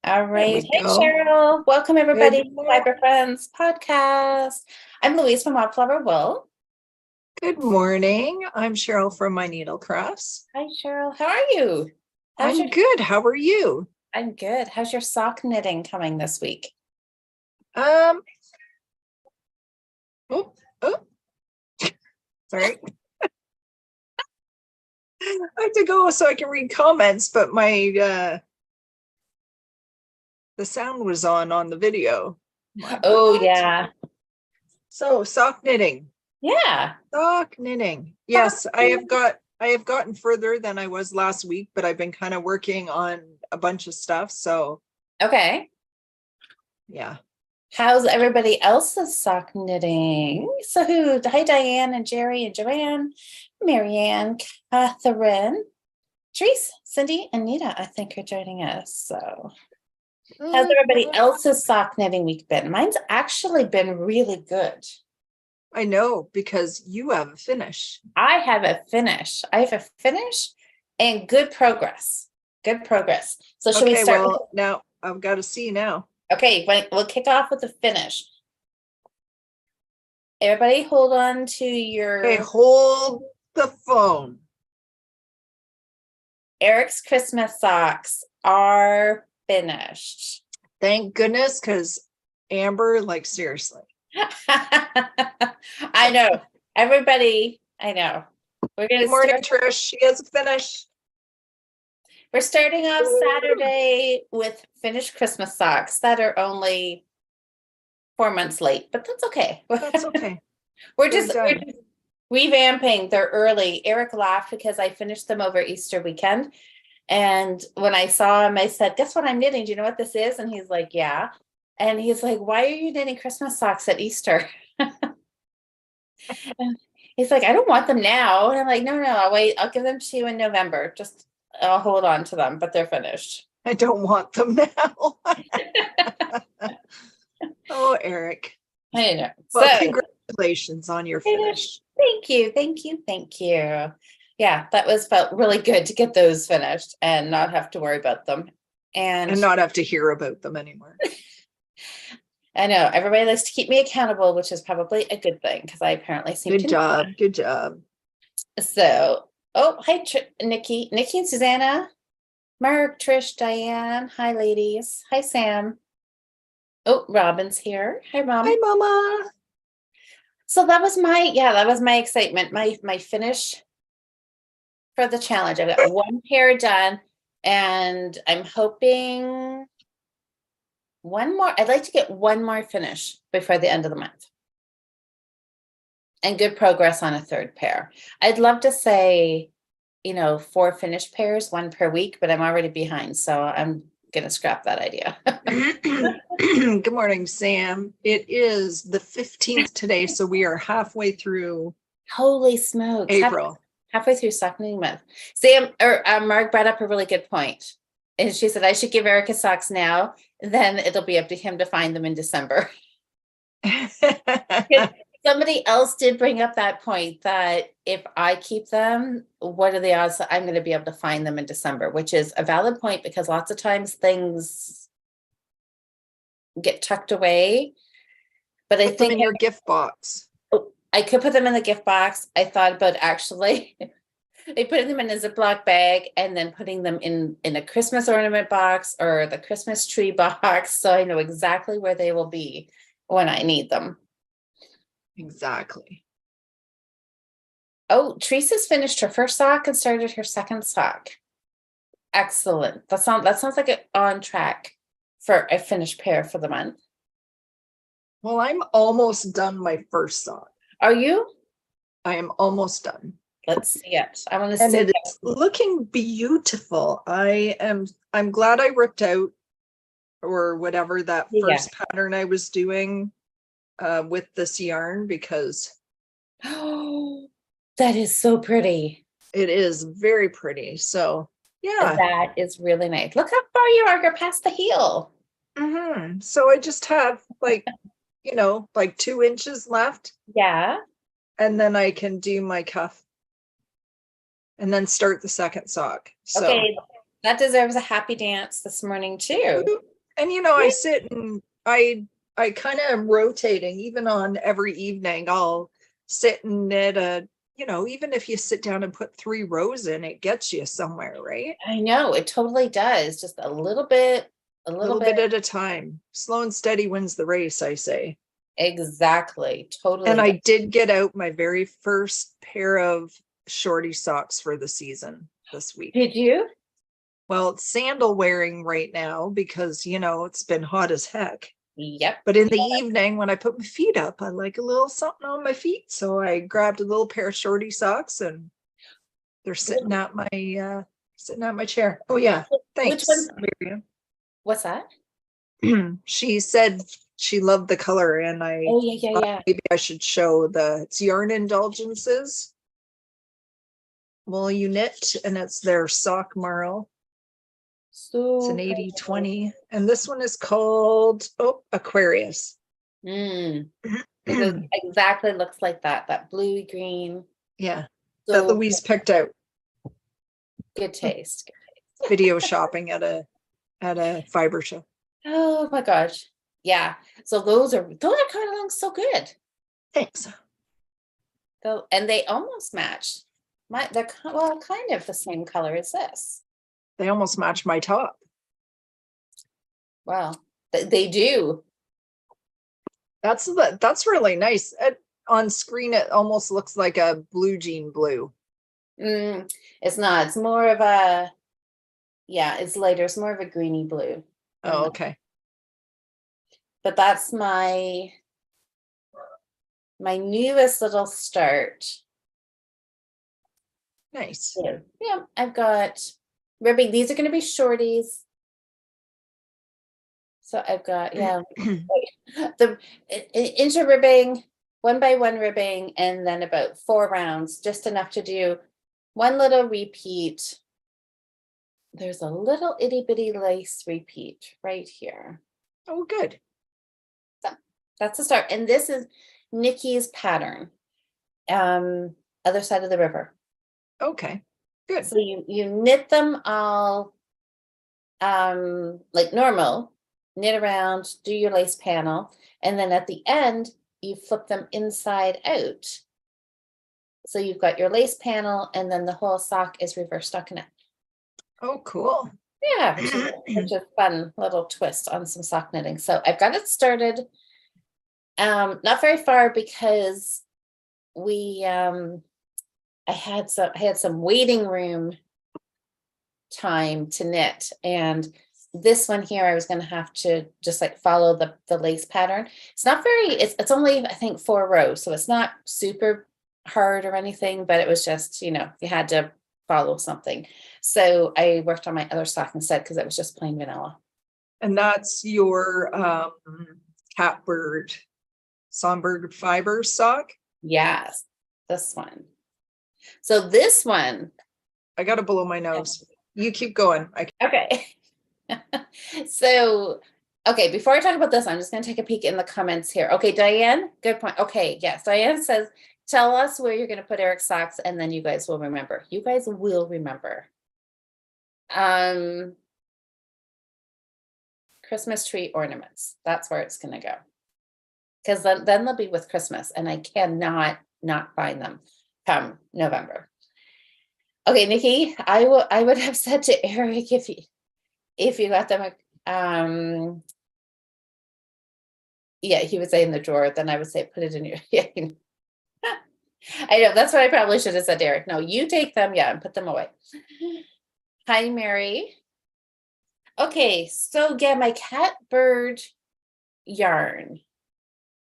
All There right. we Hey, go. Cheryl. Welcome, everybody, Good to morning. Fibre Friends podcast. I'm Louise from Wildflower Wool. Good morning. I'm Cheryl from My Needle Crafts. Hi, Cheryl. How are you? How's your? I'm good. How are you? I'm good. How's your sock knitting coming this week? Um, oh, oh, sorry. I have to go so I can read comments, but my the sound was on the video. Like, Oh, what? yeah. So sock knitting. Yeah. Sock knitting. Sock Yes, I have gotten further than I was last week, but I've been kind of working on a bunch of stuff. So Okay. yeah. How's everybody else's sock knitting? So hi, Diane and Jerry and Joanne, Marianne, Catherine, Therese, Cindy, and Nita, I think, are joining us. So how's everybody else's sock knitting week been? Mine's actually been really good. I know because you have a finish. I have a finish and good progress. Good progress. So should we Okay, start well, now I've got to see now. okay, we'll kick off with the finish. Everybody hold on to Okay, your hold the phone. Eric's Christmas socks are finished. Thank goodness, because Amber, like, seriously. I know. Everybody, I know. We're gonna Good morning, start. Trish. She has a finish. We're starting off Saturday with finished Christmas socks that are only 4 months late, but that's okay. That's okay. we're They're just done. revamping. They're early. Eric laughed because I finished them over Easter weekend. And when I saw him, I said, guess what I'm knitting? Do you know what this is? And he's like, yeah. And he's like, why are you knitting Christmas socks at Easter? He's like, I don't want them now. And I'm like, no, I'll wait. I'll give them to you in November. Just I'll hold on to them, but they're finished. I don't want them now. Oh, Eric. I know. Well, So congratulations on your finish. thank you. Yeah, felt really good to get those finished and not have to worry about them. And not have to hear about them anymore. I know everybody likes to keep me accountable, which is probably a good thing because I apparently seem to. Good job. Good job. So, hi, Nikki and Susanna, Mark, Trish, Diane. Hi, ladies. Hi, Sam. Oh, Robin's here. Hi, Mom. Hi, Mama. So that was my excitement. My finish for the challenge. I've got one pair done, and I'm hoping one more. I'd like to get one more finish before the end of the month. And good progress on a third pair. I'd love to say, 4 finished pairs, 1 per week, but I'm already behind. So I'm going to scrap that idea. Good morning, Sam. It is the 15th today, so we are halfway through. Holy smokes. April. Halfway through sock knitting month. Sam or Mark brought up a really good point. And she said, I should give Erica socks now. Then it'll be up to him to find them in December. Somebody else did bring up that point that if I keep them, what are the odds that I'm going to be able to find them in December, which is a valid point because lots of times things get tucked away. But I think in your gift box. I could put them in the gift box. I thought about actually putting them in a Ziploc bag and then putting them in a Christmas ornament box or the Christmas tree box. So I know exactly where they will be when I need them. Exactly. Oh, Teresa's finished her first sock and started her second sock. Excellent. That sounds like it on track for a finished pair for the month. Well, I'm almost done my first sock. Are you? I am almost done. Let's see it. I want to see it. And it is looking beautiful. I'm glad I ripped out or whatever that first pattern I was doing with this yarn because oh, that is so pretty. It is very pretty. So yeah, that is really nice. Look how far you are. You're past the heel. So I just have like 2 inches left. Yeah. And then I can do my cuff and then start the second sock. So okay, That deserves a happy dance this morning too. And I sit and I kind of am rotating, even on every evening. I'll sit and knit even if you sit down and put 3 rows in, it gets you somewhere, right? I know, it totally does. Just a little bit at a time. Slow and steady wins the race, I say. Exactly. Totally. And I did get out my very first pair of shorty socks for the season this week. Did you? Well, it's sandal wearing right now because, it's been hot as heck. Yep. But in the evening, when I put my feet up, I like a little something on my feet. So I grabbed a little pair of shorty socks and they're sitting at my chair. Oh yeah. Thanks, Miriam. What's that? She said she loved the color, and yeah. Maybe I should show it's Yarn Indulgences. Wool you knit, and it's their sock marl. So it's an 80/20, and this one is called Aquarius. It exactly looks like that bluey green. Yeah, so that Louise picked out. Good taste. Video shopping at a fiber show. Oh my gosh. Yeah. So those are kind of looking so good. Thanks. So, and they almost match. They're kind of the same color as this. They almost match my top. Well, they do. That's really nice. On screen, it almost looks like a blue jean blue. It's not. It's more of a, it's lighter. It's more of a greeny blue. Oh, okay. But that's my newest little start. Nice. Yeah, I've got ribbing. These are going to be shorties. So I've got, the inch of ribbing, 1x1 ribbing, and then about 4 rounds, just enough to do one little repeat. There's a little itty bitty lace repeat right here. Oh, good. So that's the start. And this is Nikki's pattern. Other side of the river. Okay, good. So you knit them all like normal, knit around, do your lace panel, and then at the end you flip them inside out. So you've got your lace panel, and then the whole sock is reverse stockinette. Oh, cool. Yeah, which is fun little twist on some sock knitting. So I've got it started. Not very far because I had some waiting room time to knit, and this one here I was going to have to just like follow the lace pattern. It's not very, it's only I think 4 rows, so it's not super hard or anything, but it was just, you had to follow something. So I worked on my other sock instead because it was just plain vanilla. And that's your Songbird Fiber sock? Yes, this one. So this one, I got to blow my nose. You keep going. Okay. So, okay, before I talk about this, I'm just going to take a peek in the comments here. Okay, Diane, good point. Okay, yes, Diane says, tell us where you're going to put Eric's socks, and then you guys will remember. You guys will remember. Christmas tree ornaments. That's where it's going to go. Because then they'll be with Christmas, and I cannot not find them come November. Okay, Nikki, I would have said to Eric if you got them, he would say in the drawer, then I would say put it in your, I know, that's what I probably should have said to Eric. No, you take them, and put them away. Hi, Mary. Okay, so my cat bird yarn.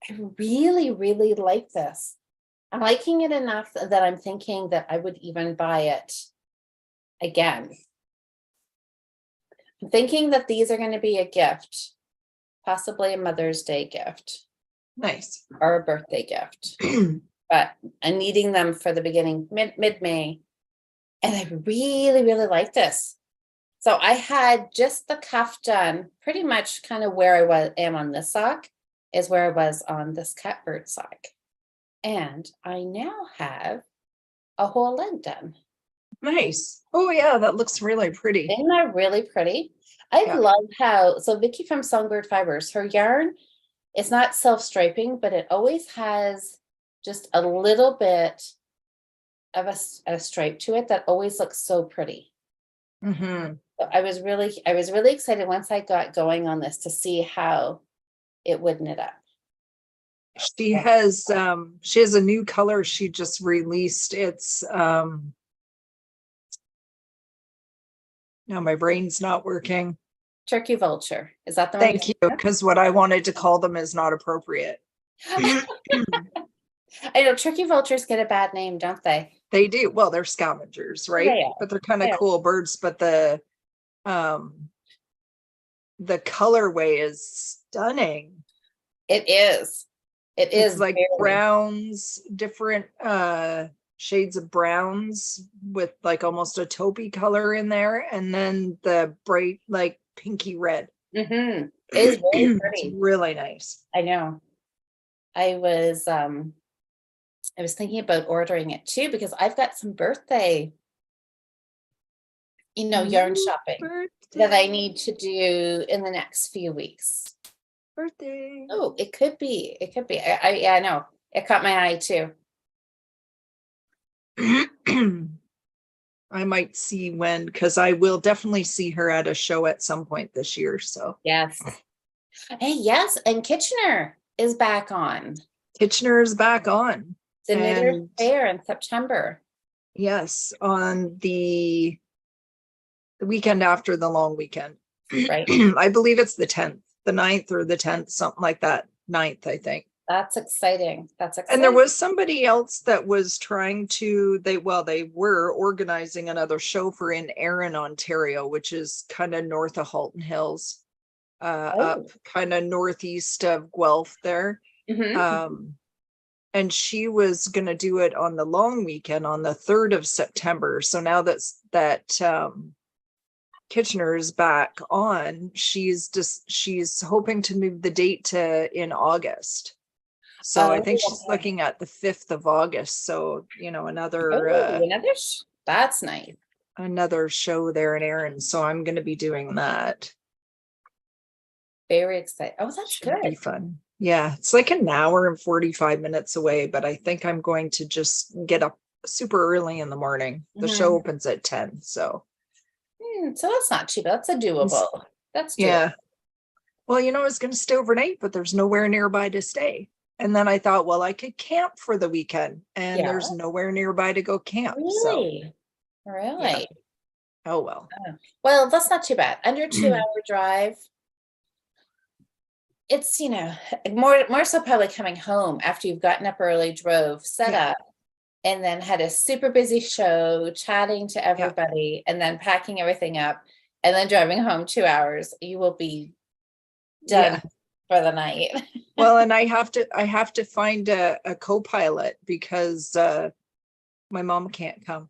I really, really like this. I'm liking it enough that I'm thinking that I would even buy it again. I'm thinking that these are going to be a gift, possibly a Mother's Day gift. Nice. Or a birthday gift. But I'm needing them for the beginning, mid-May. And I really, really like this. So I had just the cuff done, pretty much kind of where I am on this sock is where I was on this catbird sock. And I now have a whole leg done. Nice. Oh yeah, that looks really pretty. Isn't that really pretty? I Yeah. love how, so Vicky from Songbird Fibers, her yarn, it's not self-striping, but it always has just a little bit of a stripe to it that always looks so pretty. Mm-hmm. So I was really excited once I got going on this to see how it would knit up. She has a new color she just released. It's no, my brain's not working. Turkey vulture. Is that the one? Thank you, because what I wanted to call them is not appropriate. I know turkey vultures get a bad name, don't they? They do. Well, they're scavengers, right? They are. But they're kind They of are. cool birds. But the colorway is stunning. It is. It It's is like very. browns, different shades of browns with like almost a taupey color in there, and then the bright like pinky red. Mm-hmm. It is very It's pretty. really nice. I know. I was thinking about ordering it too because I've got some birthday, yarn shopping that I need to do in the next few weeks. Birthday. Oh, it could be. It could be. Yeah, I know. It caught my eye too. I might see when, because I will definitely see her at a show at some point this year. So Yes. Hey, yes, and Kitchener is back on. Kitchener is back on. The Knitter And Fair in September. yes, on the weekend after the long weekend. Right. I believe it's the 10th, the 9th or the 10th, something like that. 9th, I think. That's exciting. That's exciting. And there was somebody else that was trying to, they were organizing another show for in Erin, Ontario, which is kind of north of Halton Hills, up kind of northeast of Guelph there. Mm-hmm. And she was going to do it on the long weekend on the 3rd of September. So now that Kitchener is back on, she's hoping to move the date to in August. So I think she's looking at the 5th of August. So, that's nice. Another show there in Erin. So I'm going to be doing that. Very excited. Oh, that's Should good. be fun. Yeah, it's like an hour and 45 minutes away, but I think I'm going to just get up super early in the morning. The show opens at 10. So so that's not cheap. That's a doable. That's doable. Yeah. Well, I was going to stay overnight, but there's nowhere nearby to stay. And then I thought, well, I could camp for the weekend, and there's nowhere nearby to go camp. Really? So, really? Yeah. Oh, well. Well, that's not too bad. Under 2 hour drive. It's, more so probably coming home after you've gotten up early, drove, set up, and then had a super busy show, chatting to everybody, and then packing everything up, and then driving home 2 hours. You will be done for the night. Well, and I have to find a co-pilot because my mom can't come.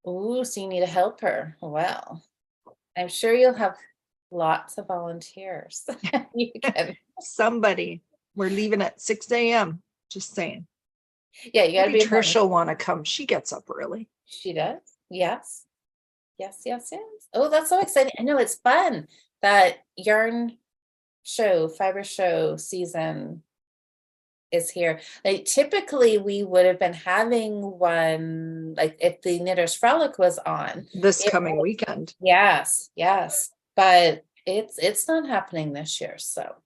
Oh, so you need to help her. Well, I'm sure you'll have lots of volunteers. You can. Somebody. We're leaving at 6 a.m. Just saying. Yeah, you gotta be. Trish will want to come. She gets up early. She does. Yes. Yes. Oh, that's so exciting. I know it's fun. That yarn show, fiber show season is here. Like typically we would have been having one like if the Knitters Frolic was on this coming weekend. Yes. But it's not happening this year. So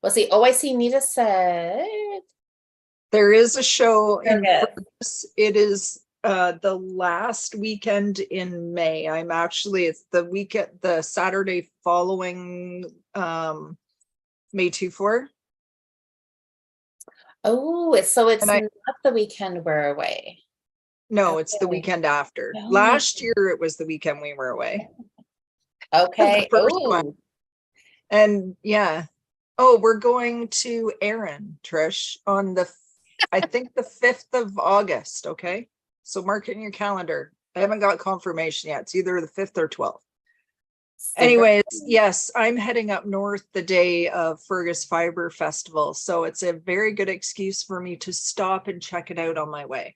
we'll see. Oh, I see Nita said there is a show in Fergus. It is the last weekend in May. It's the Saturday following May 24. Oh, so it's not the weekend we're away. No, it's the weekend after. Last year it was the weekend we were away. Okay. The first one. And we're going to Erin, Trish, on I think the 5th of August. Okay. So mark it in your calendar. I haven't got confirmation yet. It's either the 5th or 12th. Anyways, yes, I'm heading up north the day of Fergus Fibre Festival. So it's a very good excuse for me to stop and check it out on my way.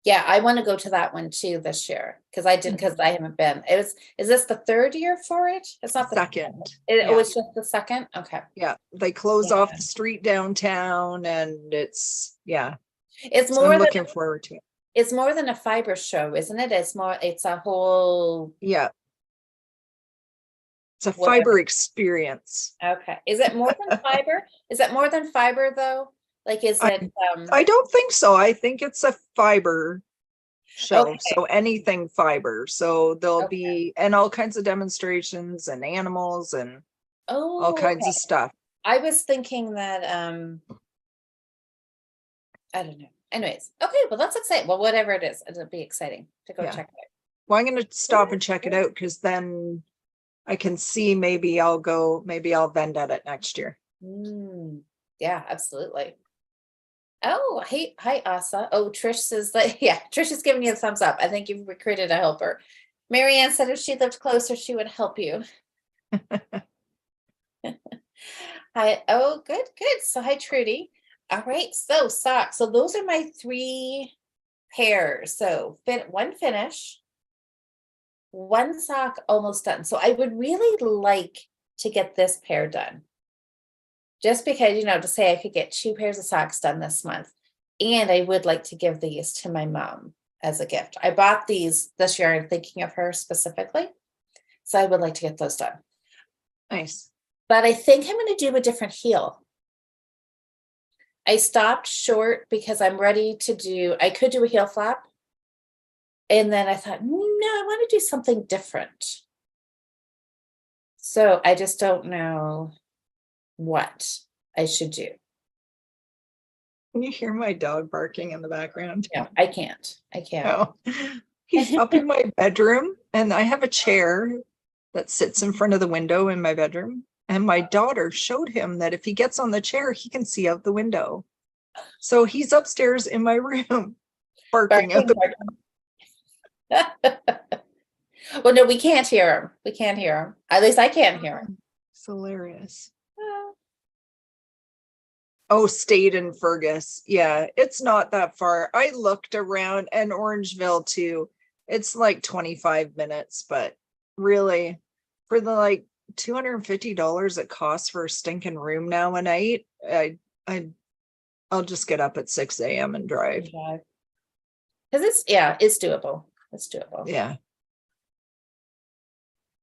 Yeah, I want to go to that one too this year because I didn't, because I haven't been. Is this the third year for it? It's not the Second. It Yeah. was just the second. Okay. Yeah. They close Yeah. off the street downtown and it's, yeah. It's So more I'm than looking forward to it. it's more than a fiber show, isn't it? It's a whole Yeah. It's a whatever. fiber experience. Okay. Is it more than fiber? Is it more than fiber though? Like, is it I don't think so. I think it's a fiber show. Okay. So anything fiber. So there'll Okay. be, and all kinds of demonstrations and animals and all kinds of stuff. I was thinking that I don't know. Anyways, okay, well that's exciting. Well, whatever it is, it'll be exciting to go Yeah. check it out. Well, I'm going to stop and check it out because then I can see maybe I'll vend at it next year. Yeah, absolutely. Oh, hey, hi, Asa. Oh, Trish says that, yeah, Trish is giving you a thumbs up. I think you've recruited a helper. Marianne said if she lived closer, she would help you. Hi. Oh, good. So hi, Trudy. All right. So socks. So those are my 3 pairs. So one finish, one sock almost done. So I would really like to get this pair done. Just because, to say I could get 2 pairs of socks done this month. And I would like to give these to my mom as a gift. I bought these this year. I'm thinking of her specifically. So I would like to get those done. Nice. But I think I'm going to do a different heel. I stopped short because I'm ready to I could do a heel flap. And then I thought, no, I want to do something different. So I just don't know what I should do. Can you hear my dog barking in the background? No, I can't. No. He's up in my bedroom and I have a chair that sits in front of the window in my bedroom. And my daughter showed him that if he gets on the chair, he can see out the window. So he's upstairs in my room barking out the window. Well, no, we can't hear him. At least I can't hear him. It's hilarious. Oh, State and Fergus. Yeah, it's not that far. I looked around, and Orangeville too. It's like 25 minutes, but really for the like $250 it costs for a stinking room now a night, I'll just get up at 6 a.m. and drive. Because it's doable. It's doable. Yeah.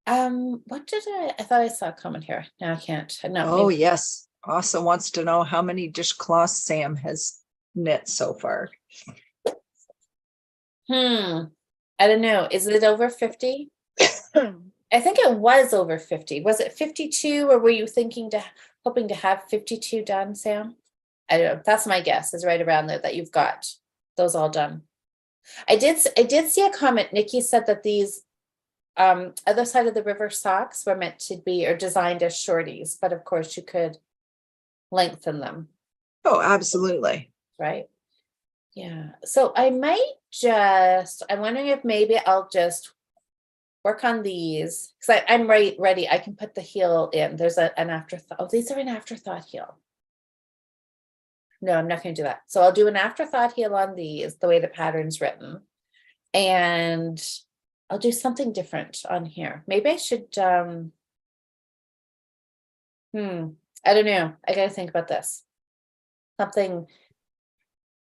What did I thought I saw a comment here. No, I can't. No. Oh, yes. Also wants to know how many dishcloths Sam has knit so far. I don't know. Is it over 50? I think it was over 50. Was it 52 or were you hoping to have 52 done, Sam? I don't know. That's my guess, is right around there that you've got those all done. I did see a comment. Nikki said that these other side of the river socks were meant to be or designed as shorties, but of course you could lengthen them. Oh, absolutely. Right. Yeah. So I'm wondering if maybe I'll just work on these because I'm ready. I can put the heel in. There's an afterthought. Oh, these are an afterthought heel. No, I'm not going to do that. So I'll do an afterthought heel on these, the way the pattern's written. And I'll do something different on here. Maybe I should, I don't know. I got to think about this. Something.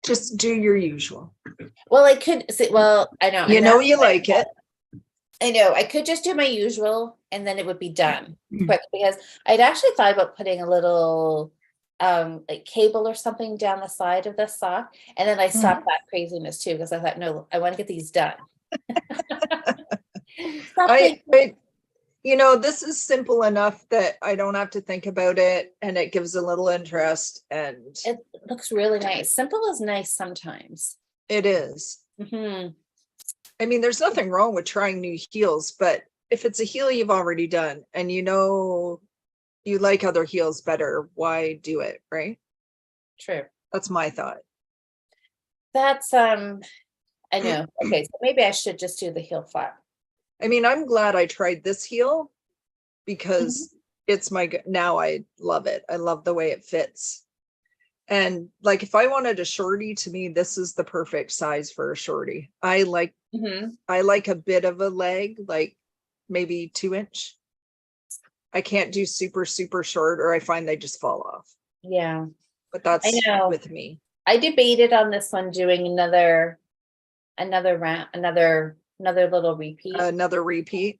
Just do your usual. Well, I could see, I know. You like it. I know. I could just do my usual and then it would be done quick because I'd actually thought about putting a little like cable or something down the side of this sock. And then I stopped that craziness too because I thought, no, I want to get these done. This is simple enough that I don't have to think about it and it gives a little interest and it looks really nice. Simple is nice sometimes. It is. Mm-hmm. I mean, there's nothing wrong with trying new heels, but if it's a heel you've already done and you like other heels better, why do it, right? True. That's my thought. That's I know. Okay, so maybe I should just do the heel flap. I mean, I'm glad I tried this heel because it's now I love it. I love the way it fits. And like, if I wanted a shorty, to me, this is the perfect size for a shorty. I like a bit of a leg, like maybe 2 inch. I can't do super, super short, or I find they just fall off. Yeah. But that's I know. with me. I debated on this one doing another round, another little repeat. Another repeat.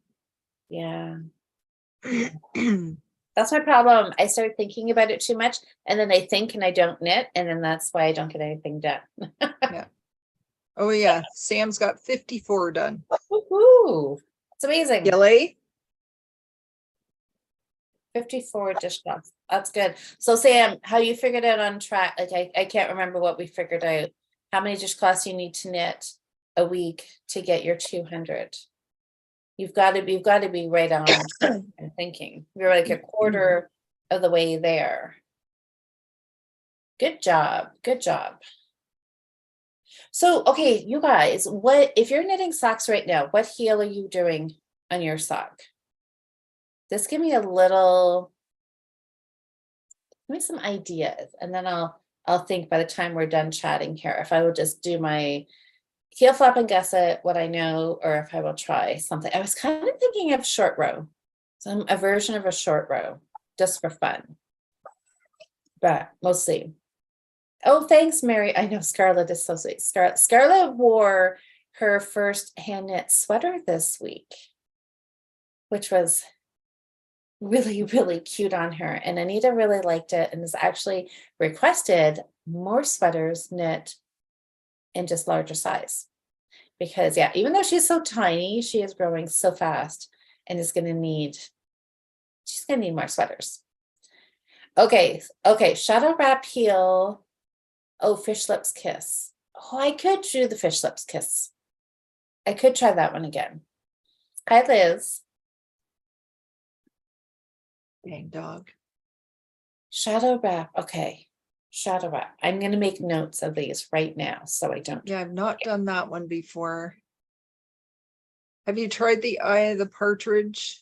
Yeah. That's my problem. I start thinking about it too much, and then I think and I don't knit, and then that's why I don't get anything done. Yeah. Oh yeah, Sam's got 54 done. Woohoo! It's amazing. Yelly. 54 dishcloths. That's good. So Sam, how you figured out on track? Like I can't remember what we figured out. How many dishcloths you need to knit a week to get your 200? You've got to be right on. I'm thinking you're like a quarter of the way there. Good job. Good job. So, okay, you guys, what if you're knitting socks right now? What heel are you doing on your sock? Just give me some ideas, and then I'll think by the time we're done chatting here if I will just do my heel flap and gusset, what I know, or if I will try something. I was kind of thinking of short row, a version of a short row, just for fun. But we'll see. Oh, thanks, Mary. I know Scarlett is so sweet. Scarlett wore her first hand knit sweater this week, which was really, really cute on her. And Anita really liked it and has actually requested more sweaters knit in just larger size. Because yeah, even though she's so tiny, she is growing so fast and she's gonna need more sweaters. Okay, shadow wrap heel. Oh, fish lips kiss. Oh, I could do the fish lips kiss. I could try that one again. Hi, Liz. Dang dog. Shadow wrap. Okay. Shadow wrap. I'm going to make notes of these right now so I don't. Yeah, I've not done that one before. Have you tried the eye of the partridge?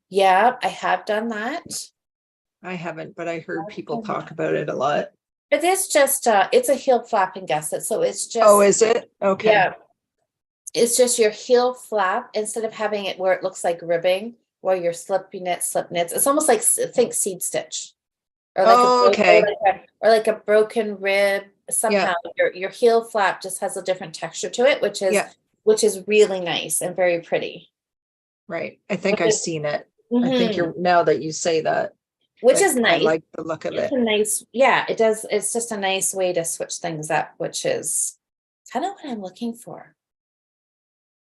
Yeah, I have done that. I haven't, but I heard people talk about it a lot. But it's just it's a heel flap and gusset. So it's just. Oh, is it? Okay. Yeah. It's just your heel flap instead of having it where it looks like ribbing, where your slip knits. It's almost like, think seed stitch. Or like like a broken rib. Somehow your heel flap just has a different texture to it, which is really nice and very pretty. Right. I think I've seen it. I think you're, now that you say that. Which is nice. I like the look of it. A nice, yeah, it does. It's just a nice way to switch things up, which is kind of what I'm looking for.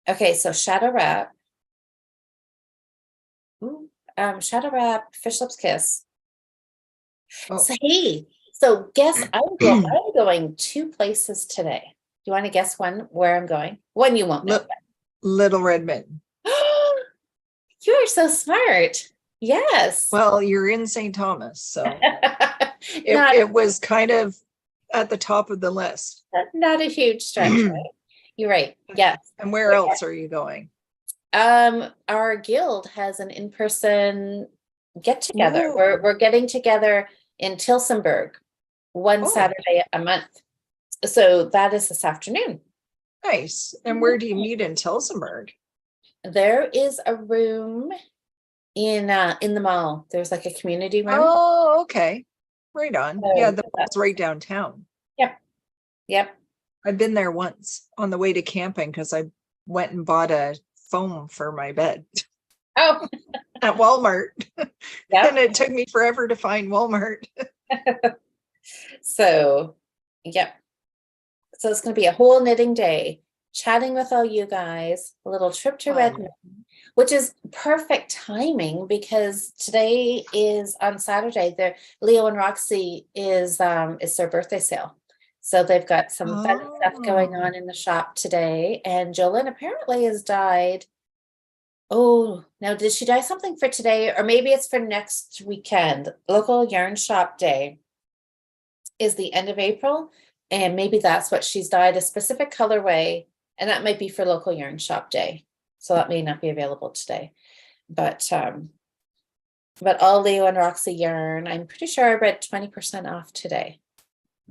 Okay, so shadow wrap. Ooh, shadow wrap, fish lips kiss. Oh. So hey, so guess I'm going 2 places today. Do you want to guess where I'm going? One you won't know. Little Red Mitten. You are so smart. Yes. Well, you're in St. Thomas, so it was kind of at the top of the list. Not a huge stretch, right? You're right. Yes. And where else are you going? Our guild has an in-person get together. We're getting together in Tillsonburg one Saturday a month. So that is this afternoon. Nice. And where do you meet in Tillsonburg? There is a room in the mall. There's like a community room. Oh, okay. Right on. So, yeah, that's right downtown. Yep. I've been there once on the way to camping because I went and bought a foam for my bed. Oh. At Walmart. And it took me forever to find Walmart. So, yep. So it's going to be a whole knitting day, chatting with all you guys, a little trip to Redmond, which is perfect timing because today is on Saturday. Leo and Roxy is their birthday sale. So they've got some fun stuff going on in the shop today. And Jolene apparently has dyed. Oh, now did she dye something for today? Or maybe it's for next weekend. Local yarn shop day is the end of April. And maybe that's what she's dyed, a specific colorway. And that might be for local yarn shop day. So that may not be available today. But But all Leo and Roxy yarn, I'm pretty sure I read 20% off today.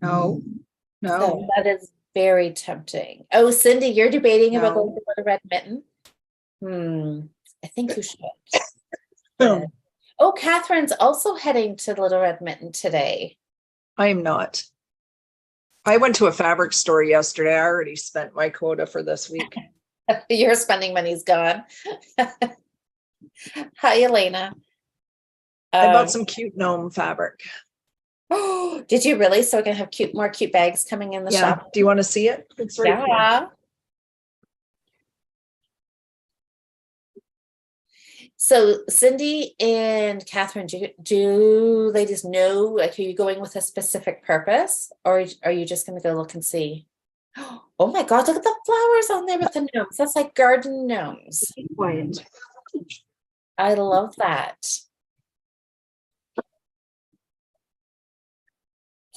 No, no. So that is very tempting. Oh, Cindy, you're debating about going to Little Red Mitten? I think you should. Yeah. Oh, Catherine's also heading to Little Red Mitten today. I am not. I went to a fabric store yesterday. I already spent my quota for this week. Your spending money's gone. Hi, Elena. I bought some cute gnome fabric. Oh, did you really? So we're gonna have more cute bags coming in the shop. Do you want to see it? It's right here. So Cindy and Catherine, do ladies know, like, are you going with a specific purpose, or are you just going to go look and see? Oh my God, look at the flowers on there with the gnomes. That's like garden gnomes. Quiet. I love that.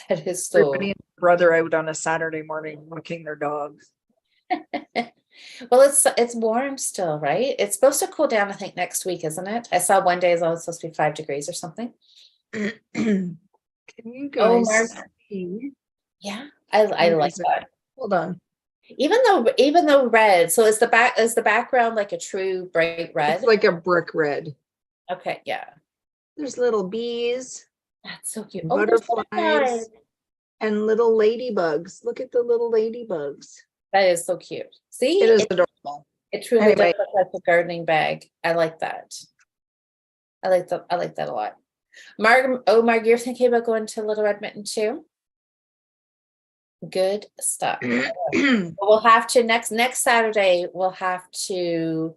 That is so. Everybody and brother out on a Saturday morning walking their dogs. Well, it's warm still, right? It's supposed to cool down, I think, next week, isn't it? I saw one day it's only supposed to be 5 degrees or something. Can you guys see? Yeah, I like that. Hold on. Even though red, so is the background like a true bright red? It's like a brick red. Okay, yeah. There's little bees. That's so cute. Butterflies and little ladybugs. Look at the little ladybugs. That is so cute. See, it is adorable. It truly does look like a gardening bag. I like that. I like that a lot. Marg, you're thinking about going to Little Red Mitten too? Good stuff. We'll have to next Saturday. We'll have to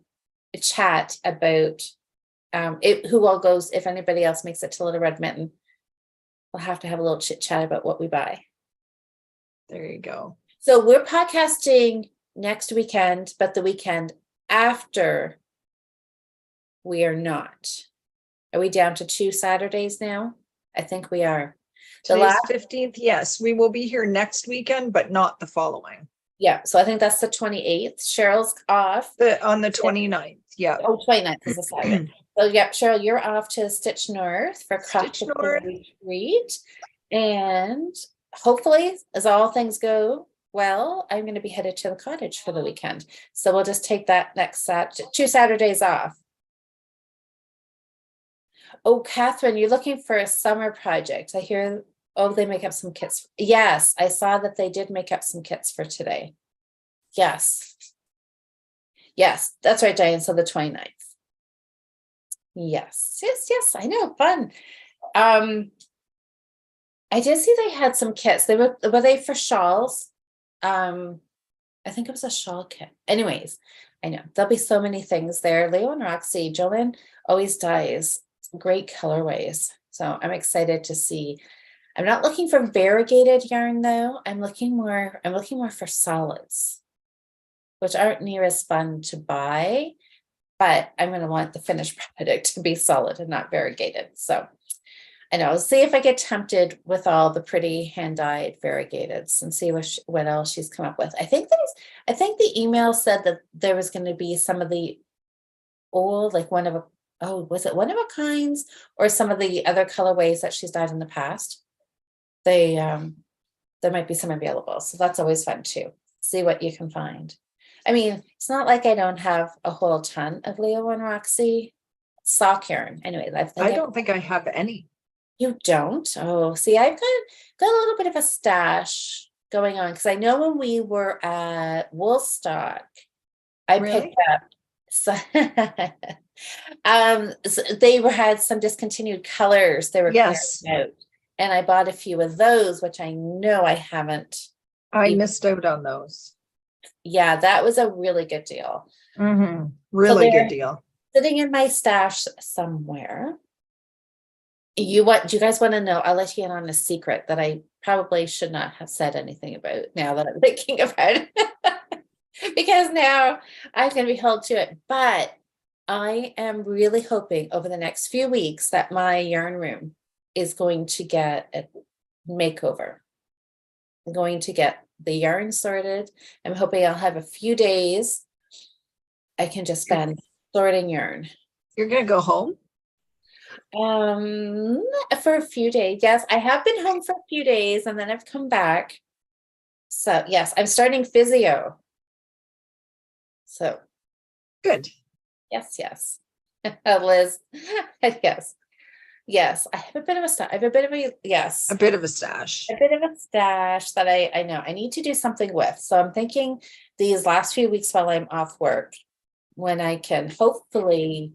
chat about who all goes. If anybody else makes it to Little Red Mitten, we'll have to have a little chit chat about what we buy. There you go. So we're podcasting next weekend, but the weekend after we are not. Are we down to 2 Saturdays now? I think we are. Today's 15th. Yes, we will be here next weekend, but not the following. Yeah, so I think that's the 28th. Cheryl's off. On the 29th. Yeah. Oh, 29th is a Saturday. So yeah, Cheryl, you're off to Stitch North for Craft Retreat. And hopefully, as all things go well, I'm going to be headed to the cottage for the weekend. So we'll just take that next 2 Saturdays off. Oh, Catherine, you're looking for a summer project. I hear, they make up some kits. Yes, I saw that they did make up some kits for today. Yes. Yes, that's right, Diane. So the 29th. Yes, I know. Fun. I did see they had some kits. Were they for shawls? I think it was a shawl kit. Anyways, I know there'll be so many things there. Leo and Roxy, Joanne always dyes great colorways. So I'm excited to see. I'm not looking for variegated yarn though. I'm looking more for solids, which aren't near as fun to buy, but I'm going to want the finished product to be solid and not variegated. So I know, I'll see if I get tempted with all the pretty hand-dyed variegateds and see what else she's come up with. I think the email said that there was going to be some of the old, like was it one of a kinds or some of the other colorways that she's dyed in the past? There might be some available. So that's always fun too. See what you can find. I mean, it's not like I don't have a whole ton of Leo and Roxy sock yarn. Anyway, I don't think I have any. You don't? Oh, see, I've got a little bit of a stash going on because I know when we were at Woolstock, I picked up so they had some discontinued colors they were clearing out, and I bought a few of those, which I know I haven't. I missed out on those. Yeah, that was a really good deal. Really good deal. Sitting in my stash somewhere. Do you guys want to know? I'll let you in on a secret that I probably should not have said anything about now that I'm thinking about it. Because now I'm going to be held to it. But I am really hoping over the next few weeks that my yarn room is going to get a makeover. I'm going to get the yarn sorted. I'm hoping I'll have a few days I can just spend sorting yarn. You're going to go home? For a few days. Yes, I have been home for a few days and then I've come back. So yes, I'm starting physio. So Good. yes. Liz. Yes. Yes. I have a bit of a stash. I have a bit of a yes. A bit of a stash. A bit of a stash that I know I need to do something with. So I'm thinking these last few weeks while I'm off work, when I can hopefully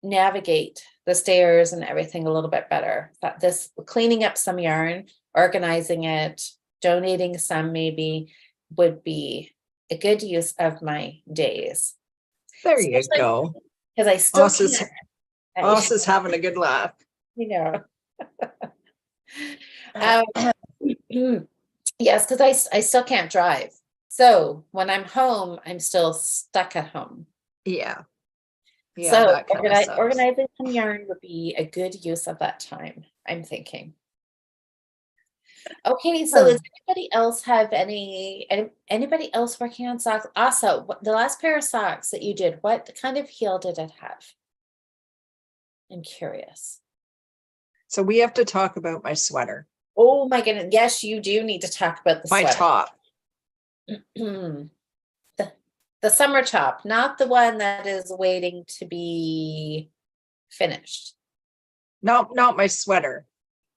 navigate the stairs and everything a little bit better, that this cleaning up some yarn, organizing it, donating some maybe would be a good use of my days. There you go. Because I still Oss is having a good laugh. You know. Yes, because I still can't drive. So when I'm home, I'm still stuck at home. Yeah. So organizing some yarn would be a good use of that time, I'm thinking. Okay, so does anybody else have anybody else working on socks? Also, the last pair of socks that you did, what kind of heel did it have? I'm curious. So we have to talk about my sweater. Oh my goodness. Yes, you do need to talk about the my sweater. top. The summer top, not the one that is waiting to be finished. No, not my sweater.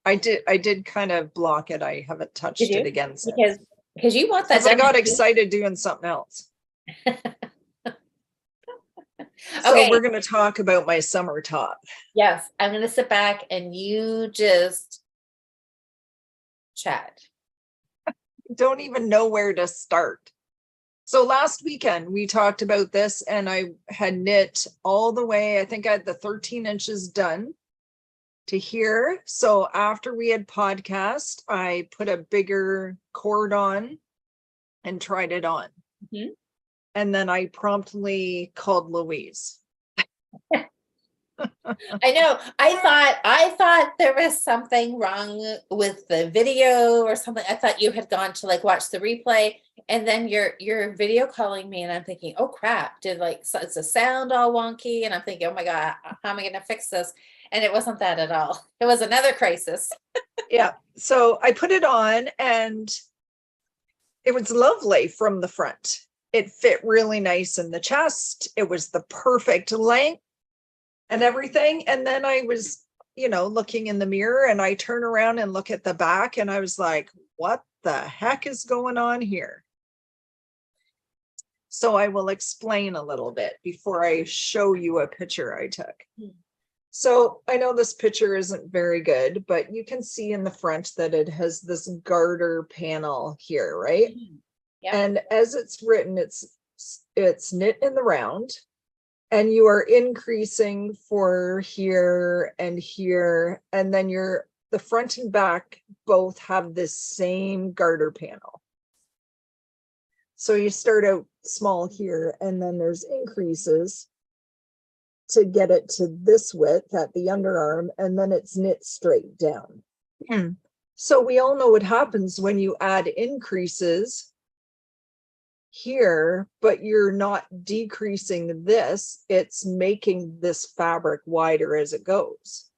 I did kind of block it. I haven't touched it again since. Because you want that. I got excited doing something else. So we're going to talk about my summer top. Yes, I'm going to sit back and you just chat. Don't even know where to start. So last weekend we talked about this and I had knit all the way. I think I had the 13 inches done to here. So after we had podcast, I put a bigger cord on and tried it on. Mm-hmm. And then I promptly called Louise. I know. I thought there was something wrong with the video or something. I thought you had gone to like watch the replay, and then you're video calling me, and I'm thinking, oh crap, did it's a sound all wonky? And I'm thinking, oh my God, how am I gonna fix this? And it wasn't that at all. It was another crisis. Yeah. So I put it on and it was lovely from the front. It fit really nice in the chest. It was the perfect length and everything. And then I was, looking in the mirror and I turn around and look at the back and I was like, what the heck is going on here? So I will explain a little bit before I show you a picture I took. So I know this picture isn't very good, but you can see in the front that it has this garter panel here, right? Yeah. And as it's written, it's knit in the round. And you are increasing for here, and then the front and back both have this same garter panel. So you start out small here, and then there's increases to get it to this width at the underarm, and then it's knit straight down. So we all know what happens when you add increases here, but you're not decreasing this, it's making this fabric wider as it goes.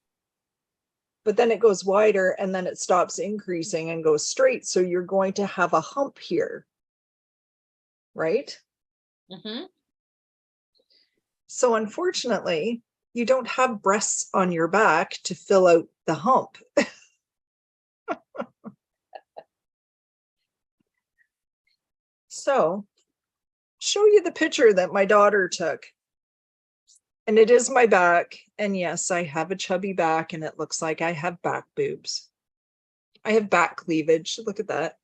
But then it goes wider and then it stops increasing and goes straight. So you're going to have a hump here, right? Mm-hmm. So unfortunately, you don't have breasts on your back to fill out the hump. So show you the picture that my daughter took. And it is my back. And yes, I have a chubby back and it looks like I have back boobs. I have back cleavage. Look at that.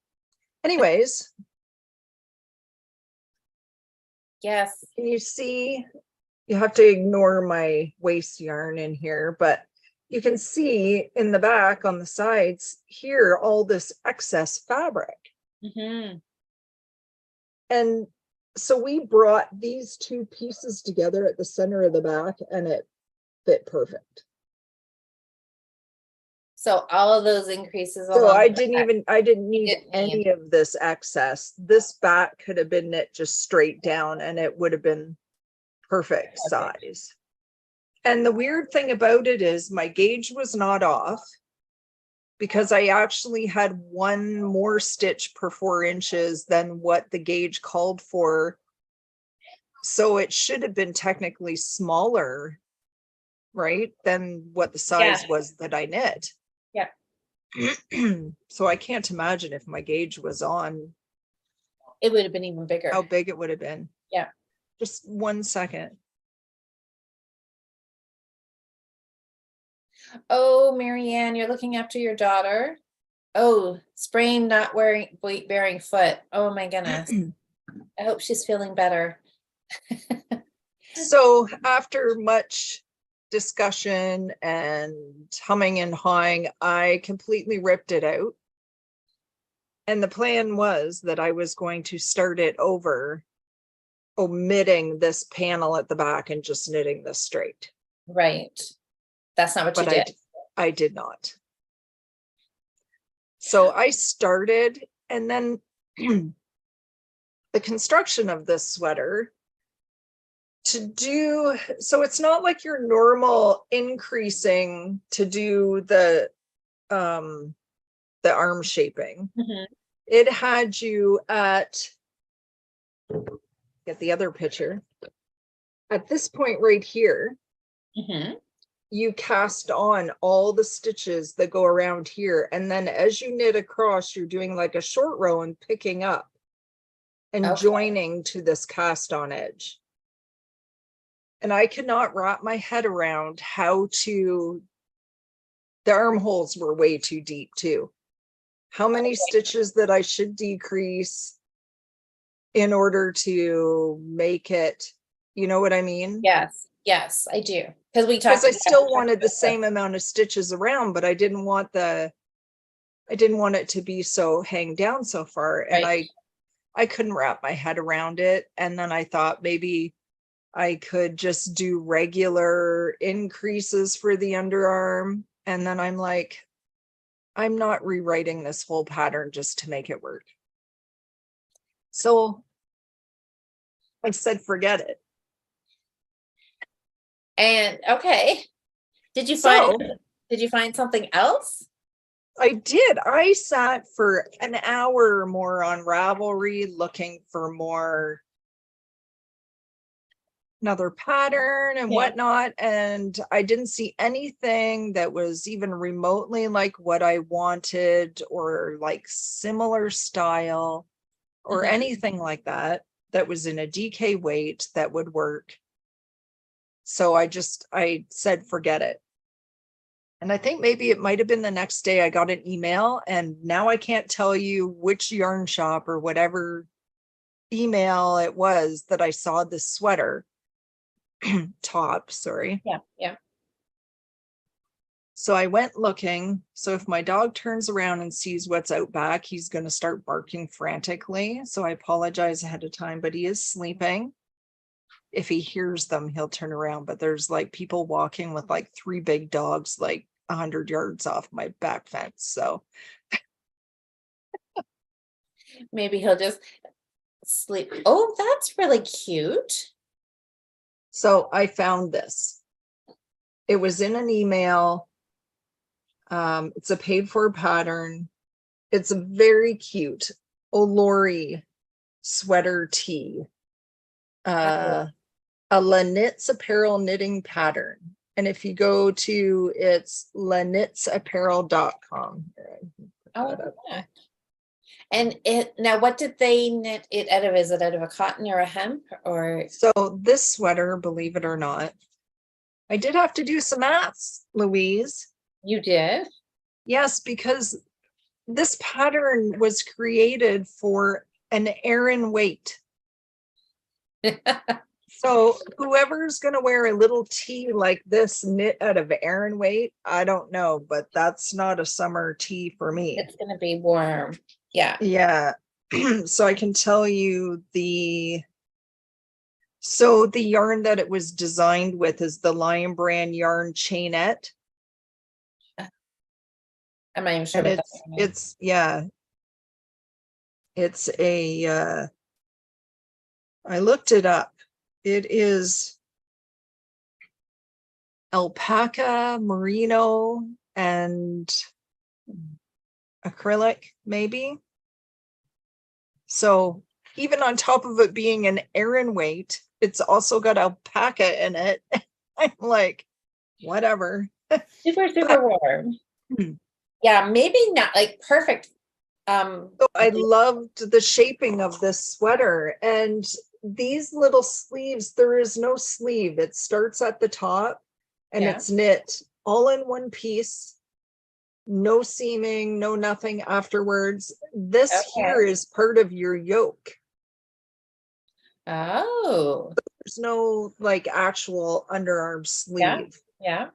Anyways. Yes. Can you see? You have to ignore my waist yarn in here, but you can see in the back on the sides here, all this excess fabric. Mm-hmm. And so we brought these two pieces together at the center of the back and it fit perfect. So all of those increases. So I didn't need any of this excess. This back could have been knit just straight down and it would have been perfect size. And the weird thing about it is my gauge was not off because I actually had one more stitch per 4 inches than what the gauge called for. So it should have been technically smaller, right, than what the size was that I knit. Yeah. So I can't imagine if my gauge was on. It would have been even bigger. How big it would have been. Yeah. Just 1 second. Oh, Marianne, you're looking after your daughter. Oh, sprained, not wearing weight bearing foot. Oh my goodness. I hope she's feeling better. So after much discussion and humming and hawing, I completely ripped it out. And the plan was that I was going to start it over, omitting this panel at the back and just knitting this straight. Right. That's not what you did. I did not. So I started, and then the construction of this sweater so it's not like your normal increasing to do the arm shaping. It had you at, get the other picture, at this point right here, you cast on all the stitches that go around here, and then as you knit across, you're doing like a short row and picking up and joining to this cast on edge. And I could not wrap my head around how to, the armholes were way too deep too. How many stitches that I should decrease in order to make it, you know what I mean? Yes, yes, I do. Because I still wanted the same amount of stitches around, but I didn't want it to be so hang down so far. And I couldn't wrap my head around it. And then I thought maybe I could just do regular increases for the underarm. And then I'm like, I'm not rewriting this whole pattern just to make it work. So I said, forget it. And okay. Did you find something else? I did. I sat for an hour or more on Ravelry looking for another pattern and whatnot, and I didn't see anything that was even remotely like what I wanted or like similar style or anything like that was in a DK weight that would work. So I said forget it. And I think maybe it might have been the next day I got an email, and now I can't tell you which yarn shop or whatever email it was that I saw this sweater top, sorry. Yeah. So I went looking. So if my dog turns around and sees what's out back, he's going to start barking frantically. So I apologize ahead of time, but he is sleeping. If he hears them, he'll turn around. But there's like people walking with like 3 big dogs, like 100 yards off my back fence. So maybe he'll just sleep. Oh, that's really cute. So I found this. It was in an email. It's a paid for pattern. It's a very cute Olori sweater tee. A Lanitz apparel knitting pattern. And if you go to it's lanitzapparel.com. And now what did they knit it out of? Is it out of a cotton or a hemp or? So this sweater, believe it or not, I did have to do some maths, Louise. You did? Yes, because this pattern was created for an Aran weight. So whoever's going to wear a little tee like this knit out of Aran weight, I don't know, but that's not a summer tee for me. It's going to be warm. Yeah. Yeah. So I can tell you so the yarn that it was designed with is the Lion Brand yarn chainette. I'm not even sure. And it's a I looked it up. It is alpaca, merino, and acrylic, maybe. So even on top of it being an Aran weight, it's also got alpaca in it. I'm like, whatever. Super, super warm. Hmm. Yeah, maybe not like perfect. So I loved the shaping of this sweater, and these little sleeves, there is no sleeve. It starts at the top and Yeah. it's knit all in one piece. No seaming, no nothing afterwards. This here Okay. is part of your yoke. Oh, There's no like actual underarm yeah, sleeve. yeah.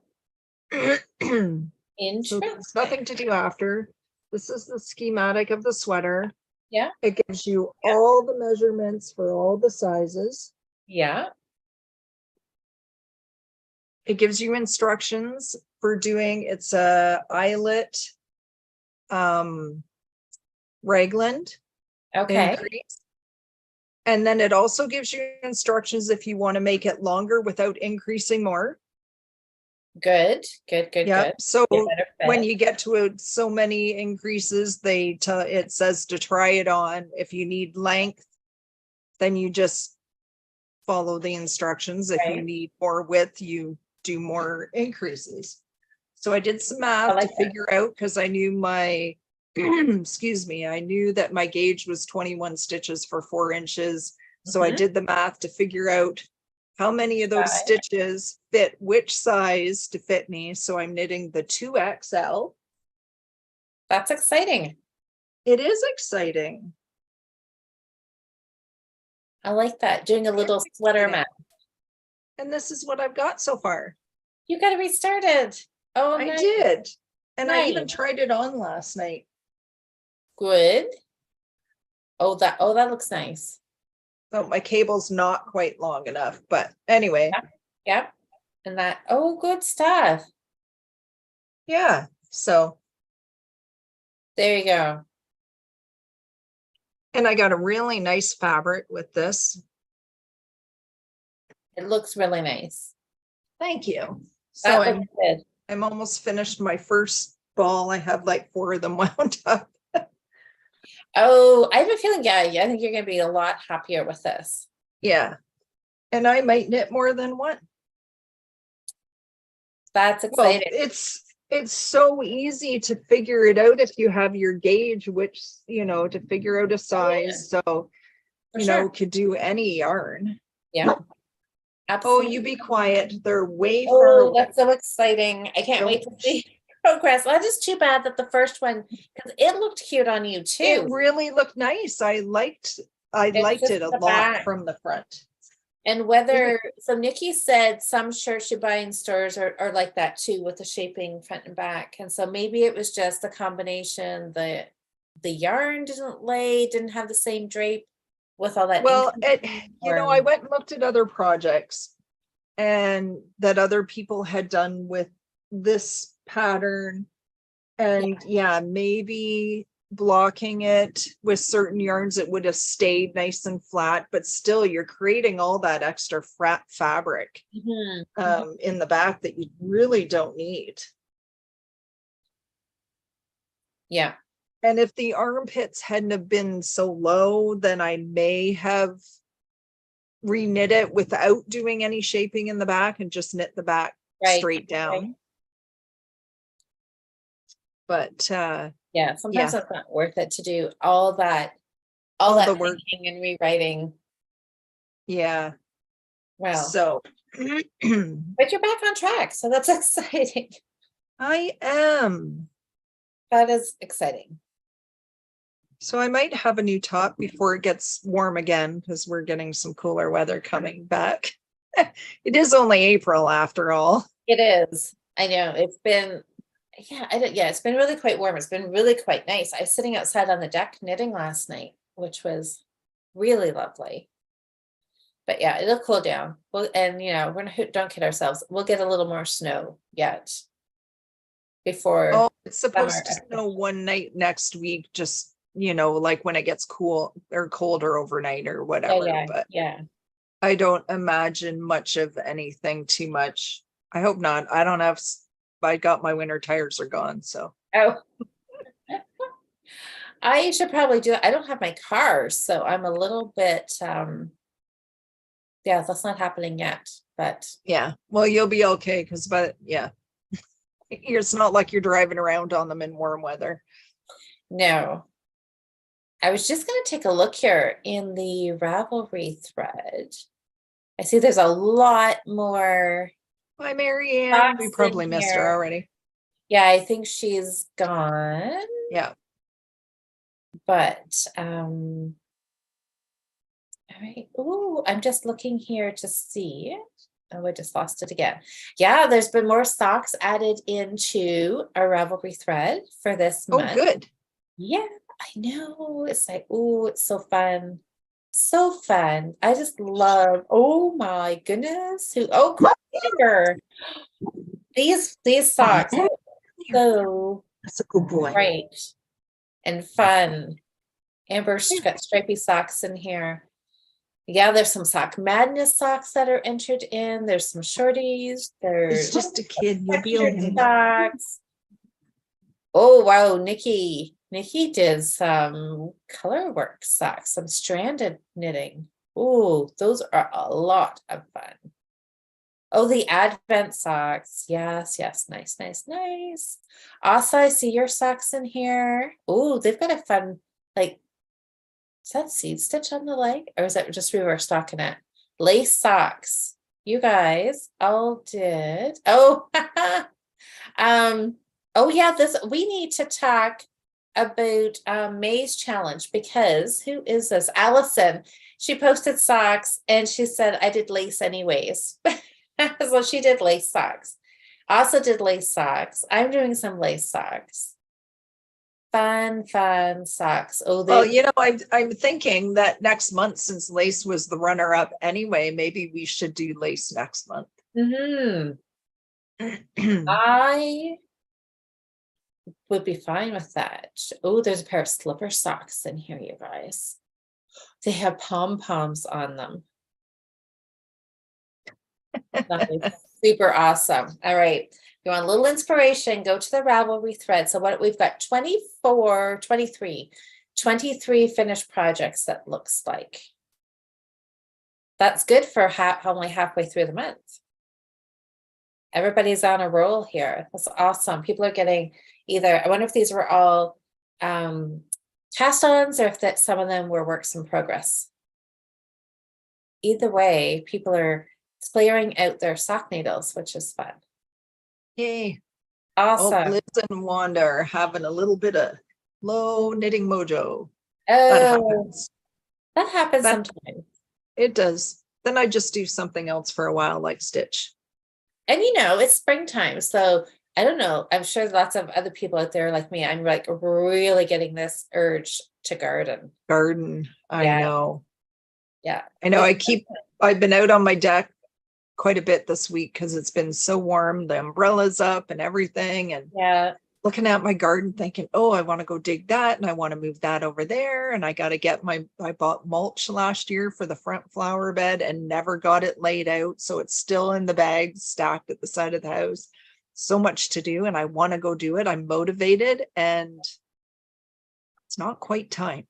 So there's Interesting. nothing to do after. This is the schematic of the sweater. Yeah, It gives you yeah, all the measurements for all the sizes. yeah. It gives you instructions for doing, it's a eyelet raglan Okay. increase. And then it also gives you instructions if you want to make it longer without increasing more. Good, good, good, Yeah. good. So Get better when fit. you get to so many increases, it says to try it on. If you need length, then you just follow the instructions. If you Right. need more width, you do more increases. So I did some I math to like that. figure out, because I knew my excuse me, I knew that my gauge was 21 stitches for 4 inches. So I Mhm. did the math to figure out how many of those Size. stitches fit which size to fit me. So I'm knitting the 2XL. That's exciting. It is exciting. I like that. Doing a little It's sweater exciting. map. And this is what I've got so far. You got to restart it. Oh, I nice. did. And I even Nice. tried it on last night. Good. Oh, that looks nice. Oh, my cable's not quite long enough, but anyway, Yep. Yep. And good stuff. yeah. So, There you go. and I got a really nice fabric with this. It looks really nice. Thank you. So That looks good. I'm almost finished my first ball. I have like 4 of them wound up. Oh, I have a feeling, yeah, I think you're going to be a lot happier with this. Yeah. And I might knit more than one. That's Well, exciting. it's so easy to figure it out if you have your gauge, which, to figure out a size. So, For sure. could do any yarn. Yeah. Oh, Absolutely. you be quiet. They're way far Oh, away. that's so exciting. I can't wait to Don't- see progress. Well, it's too bad that the first one, because it looked cute on you It too. really looked nice. I liked It's just it a the lot back. from the front. And so Nikki said some shirts you buy in stores are like that too, with the shaping front and back. And so maybe it was just a combination. The yarn didn't have the same drape with all that. Well, or I went and looked at other projects and that other people had done with this pattern. And maybe blocking it with certain yarns, it would have stayed nice and flat, but still you're creating all that extra fabric in the back that you really don't need. Yeah. And if the armpits hadn't have been so low, then I may have reknit it without doing any shaping in the back and just knit the back straight down. Right. But yeah, sometimes it's not worth it to do all that the work and rewriting. Yeah. Well, so but you're back on track, so that's exciting. I am. That is exciting. So I might have a new top before it gets warm again, because we're getting some cooler weather coming back. It is only April after all. It is. I know it's been, it's been really quite warm. It's been really quite nice. I was sitting outside on the deck knitting last night, which was really lovely. But yeah, it'll cool down. Don't kid ourselves. We'll get a little more snow yet before. It's supposed to snow one night next week, just like when it gets cool or colder overnight or whatever. But I don't imagine much of anything too much I hope not. I don't have, I got my winter tires are gone, so. Oh, I should probably do it. I don't have my car, so I'm a little bit, yeah, that's not happening yet, but Yeah, well, you'll be okay because, but yeah, it's not like you're driving around on them in warm weather. no. I was just going to take a look here in the Ravelry thread. I see there's a lot more Hi, Marianne. We socks probably in missed her here. already. Yeah, I think she's gone, Yeah. but all right. Ooh, I'm just looking here to see. Oh, I just lost it again. Yeah, there's been more socks added into our Ravelry thread for this Oh, month. good. Yeah, I know. It's like, oh, it's so fun. So fun. I just love, oh my goodness. Oh, Fibre. These socks are so That's a good boy. bright and fun. Amber's got stripy socks in here. Yeah, there's some sock madness socks that are entered in. There's some shorties. There's It's just a kid. You'll be okay. socks. Oh wow, Nikki did some color work socks, some stranded knitting. Oh, those are a lot of fun. Oh, the Advent socks. Yes, yes, nice, nice, nice. Also, I see your socks in here. Oh, they've got a fun, like, is that seed stitch on the leg? Or is that just reverse stockinette? Lace socks. You guys all did. Oh, oh yeah, we need to talk about May's challenge because who is this? Allison. She posted socks and she said, I did lace anyways. So she did lace socks. Also did lace socks. I'm doing some lace socks. Fun socks. Oh, Well, you know, I'm thinking that next month, since lace was the runner up anyway, maybe we should do lace next month. I would be fine with that. Oh, there's a pair of slipper socks in here, you guys. They have pom-poms on them. Nice. Super awesome. All right. You want a little inspiration, go to the Ravelry thread. So what we've got 23 finished projects that looks like. That's good for only halfway through the month. Everybody's on a roll here. That's awesome. People are getting either, I wonder if these were all cast-ons or if that some of them were works in progress. Either way, people are clearing out their sock needles, which is fun. Yay. Awesome. Oh, Liz and Wanda are having a little bit of low knitting mojo. Oh, that happens sometimes. It does. Then I just do something else for a while, like stitch. And you know, it's springtime, so I don't know. I'm sure lots of other people out there like me. I'm like really getting this urge to garden. I know. Yeah. I know. I've been out on my deck quite a bit this week because it's been so warm. The umbrella's up and everything. And yeah, looking at my garden thinking, oh, I want to go dig that and I want to move that over there. And I got to get I bought mulch last year for the front flower bed and never got it laid out. So it's still in the bags stacked at the side of the house. So much to do and I want to go do it. I'm motivated and it's not quite time.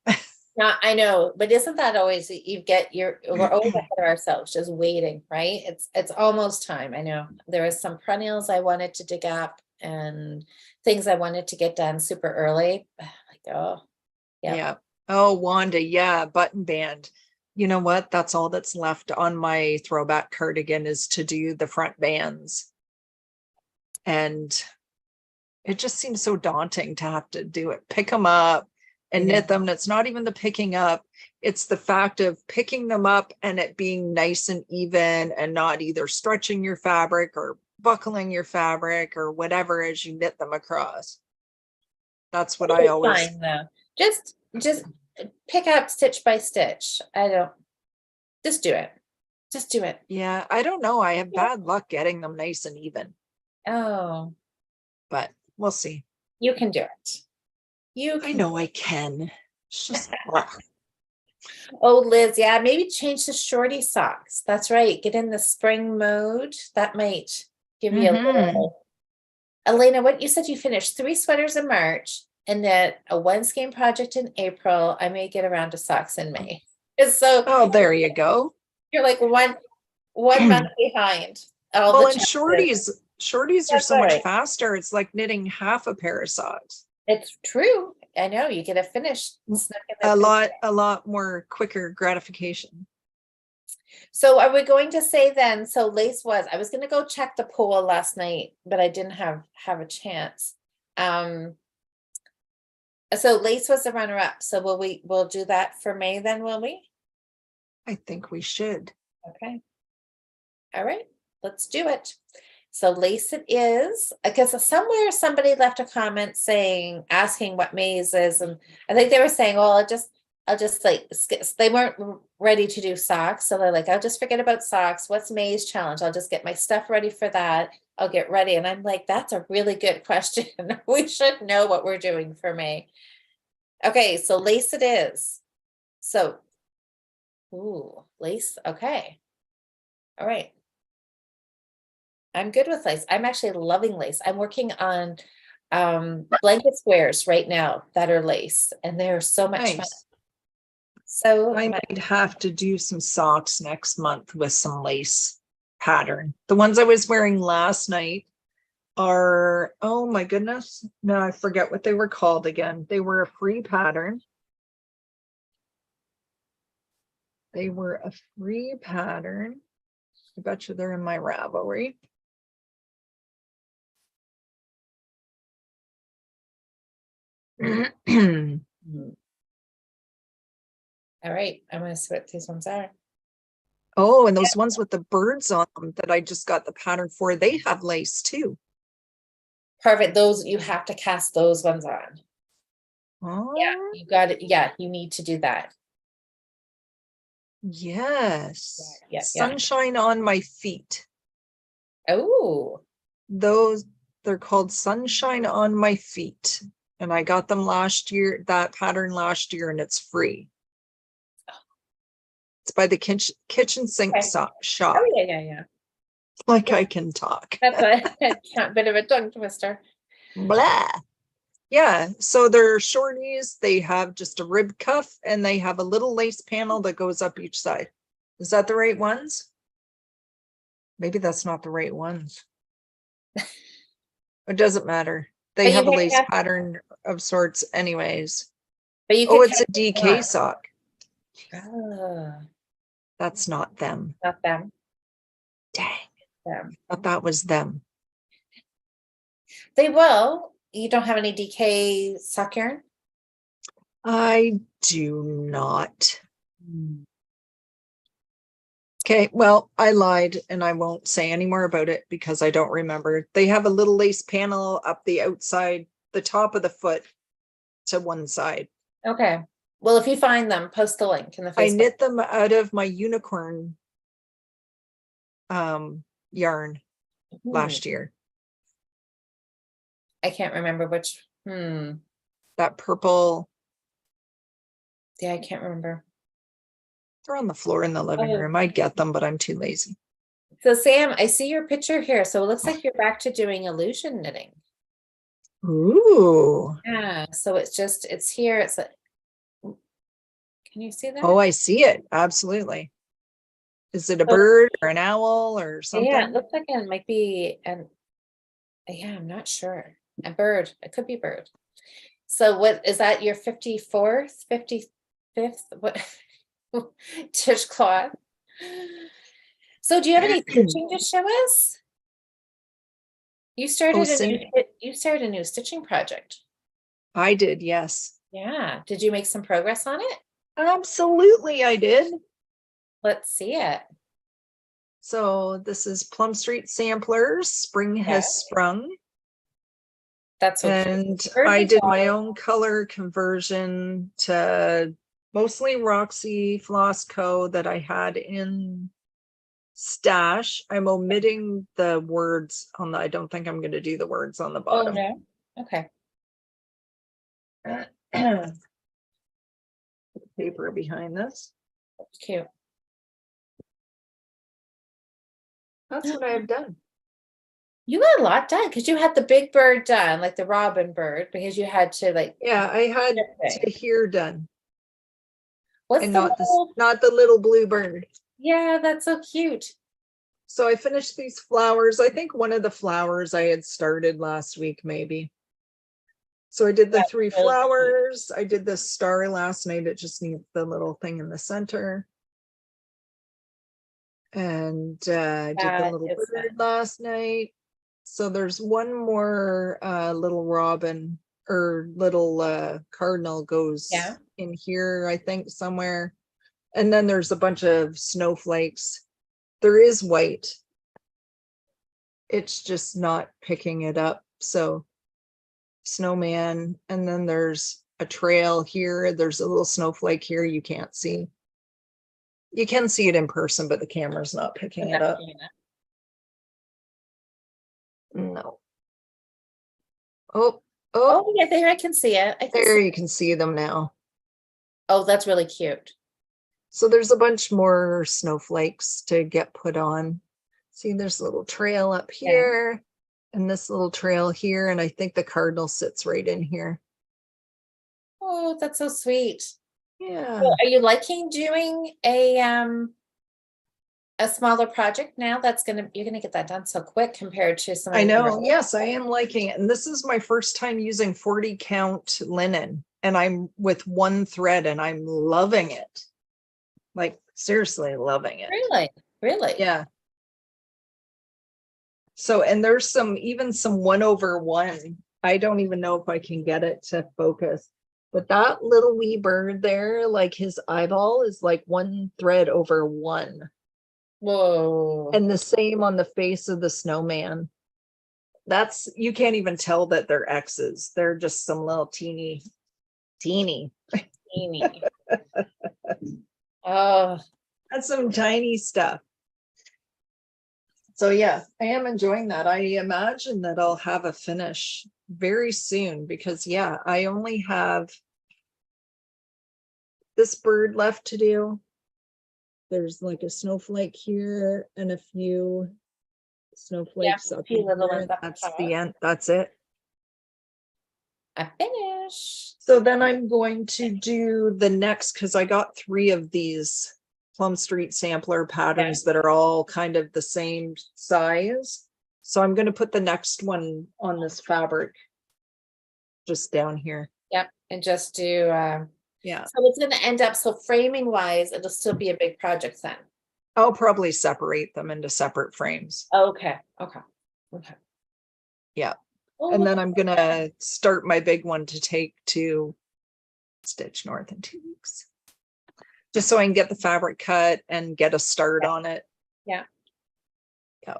no, I know, but isn't that always we're always ahead of ourselves, just waiting, right? It's almost time. I know there is some perennials I wanted to dig up and things I wanted to get done super early. Like, oh, yeah. Oh, Wanda, yeah, button band. You know what? That's all that's left on my throwback cardigan is to do the front bands. And it just seems so daunting to have to do it, pick them up and knit them. And it's not even the picking up, it's the fact of picking them up and it being nice and even and not either stretching your fabric or buckling your fabric or whatever as you knit them across. That's what I always fine though. Just pick up stitch by stitch. Just do it. Just do it. Yeah, I don't know. I have bad luck getting them nice and even. Oh, but we'll see. You can do it. I know I can. It's just oh, Liz, yeah, maybe change the shorty socks. That's right. Get in the spring mode. That might Give you a Mhm. little. Elena, what you said you finished 3 sweaters in March and then a one skein project in April. I may get around to socks in May. So Oh, there you go. you're like one month behind. All Well, the and challenges. shorties are That's so all much right. faster. It's like knitting half a pair of socks. It's true. I know you get a finish snuck in A there. lot more quicker gratification. So are we going to say then, so Lace was, I was gonna go check the poll last night, but I didn't have a chance. So Lace was the runner-up, so we'll do that for May then, will we? I think we should. Okay. All right, let's do it. So Lace it is, because somewhere somebody left a comment saying, asking what Maze is, and I think they were saying, well, I'll just like, they weren't ready to do socks, so they're like, I'll just forget about socks. What's Maze challenge? I'll just get my stuff ready for that. I'll get ready. And I'm like, that's a really good question. We should know what we're doing for May. Okay, so Lace it is. So, ooh, Lace, okay. All right. I'm good with lace. I'm actually loving lace. I'm working on blanket squares right now that are lace, and they're so much fun. Nice. So I might have to do some socks next month with some lace pattern. The ones I was wearing last night are, oh my goodness, no, I forget what they were called again. They were a free pattern. They were a free pattern. I bet you they're in my Ravelry. all right, I'm gonna see what these ones are. Oh, and those ones with the birds on them that I just got the pattern for, they have lace too. Perfect. Those you have to cast those ones on. Oh, Yeah, you got it. Yeah, you need to do that. yes. Yeah. Sunshine on my feet. Oh, Those, they're called Sunshine on My Feet. And I got them last year, that pattern last year, and it's free. It's by the kitchen sink okay. shop. Oh yeah. Like I can talk. That's a bit of a tongue twister. Blah. Yeah, so they're shorties. They have just a rib cuff and they have a little lace panel that goes up each side. Is that the right ones? Maybe that's not the right ones. It doesn't matter. They But have a you lace can pattern of sorts anyways. but you Oh, could it's a cast them DK on. sock. Oh, That's not them. not them. Dang, Them. I thought that was them. They will. You don't have any DK sock yarn? I do not. Okay, well, I lied and I won't say any more about it because I don't remember. They have a little lace panel up the outside, the top of the foot to one side. Okay. Well, if you find them, post the link in the I Facebook. knit them out of my unicorn yarn last year. I can't remember which. That purple. Yeah, I can't remember. They're on the floor in the living room. I'd get them, but I'm too lazy. So Sam, I see your picture here. So it looks like you're back to doing illusion knitting. Ooh. Yeah. So it's here. It's a, can you see that? Oh, I see it. Absolutely. Is it a bird or an owl or something? Yeah, it looks like it might be yeah, I'm not sure. A bird. It could be a bird. So what is that, your 54th, 55th? What dishcloth? So do you have any stitching to show us? You started a new stitching project. I did, yes. Yeah. Did you make some progress on it? Absolutely, I did. Let's see it. So this is Plum Street Samplers. Spring has sprung. That's so and cute. I did my own color conversion to mostly Roxy Floss Co. that I had in stash. I'm omitting the words on the, I don't think I'm going to do the words on the bottom. Oh, no? Okay. Paper behind this. That's cute. That's what I have done. You got a lot done because you had the big bird done, like the robin bird, because you had to like. Yeah, I had Okay. to here done, What's and the not this, little? not the little blue bird. Yeah, that's so cute. So I finished these flowers. I think one of the flowers I had started last week, maybe. So I did the That's 3 really cute. flowers. I did the star last night. It just needs the little thing in the center. And I did the That little is bird fun. last night. So there's one more little robin or little cardinal goes Yeah. in here, I think, somewhere. And then there's a bunch of snowflakes. There is white. It's just not picking it up. So snowman, and then there's a trail here. There's a little snowflake here you can't see. You can see it in person, but the camera's not picking it up. No. Oh, oh, Oh, yeah, there I can see it. I can there see. you can see them now. Oh, that's really cute. So there's a bunch more snowflakes to get put on. See, there's a little trail up here and this little trail here. And I think the cardinal sits right in here. Oh, that's so sweet. Yeah. So are you liking doing a smaller project now? You're gonna get that done so quick compared to some I of your know. other- Yes, I am liking it. And this is my first time using 40 count linen, and I'm with one thread and I'm loving it. Like seriously loving it. Really? Really? Yeah. So, and there's even some 1/1. I don't even know if I can get it to focus, but that little wee bird there, like his eyeball is like 1 thread over 1. Whoa. And the same on the face of the snowman. You can't even tell that they're X's. They're just some little teeny. Teeny. Oh, That's some tiny stuff. So yeah, I am enjoying that. I imagine that I'll have a finish very soon because yeah, I only have this bird left to do. There's like a snowflake here and a few snowflakes up few in little here. ones up That's top. the end. That's it. I finished. So then I'm going to do the next because I got 3 of these Plum Street sampler patterns that are all kind of the same size. So I'm going to put the next one on this fabric just down here. Yep. And just do Yeah. so it's gonna end up so framing wise, it'll still be a big project then. I'll probably separate them into separate frames. Okay. Yeah. Oh, And then I'm going to start my big one to take to Stitch North in 2 weeks. Just so I can get the fabric cut and get a start on it. Yeah. Yeah.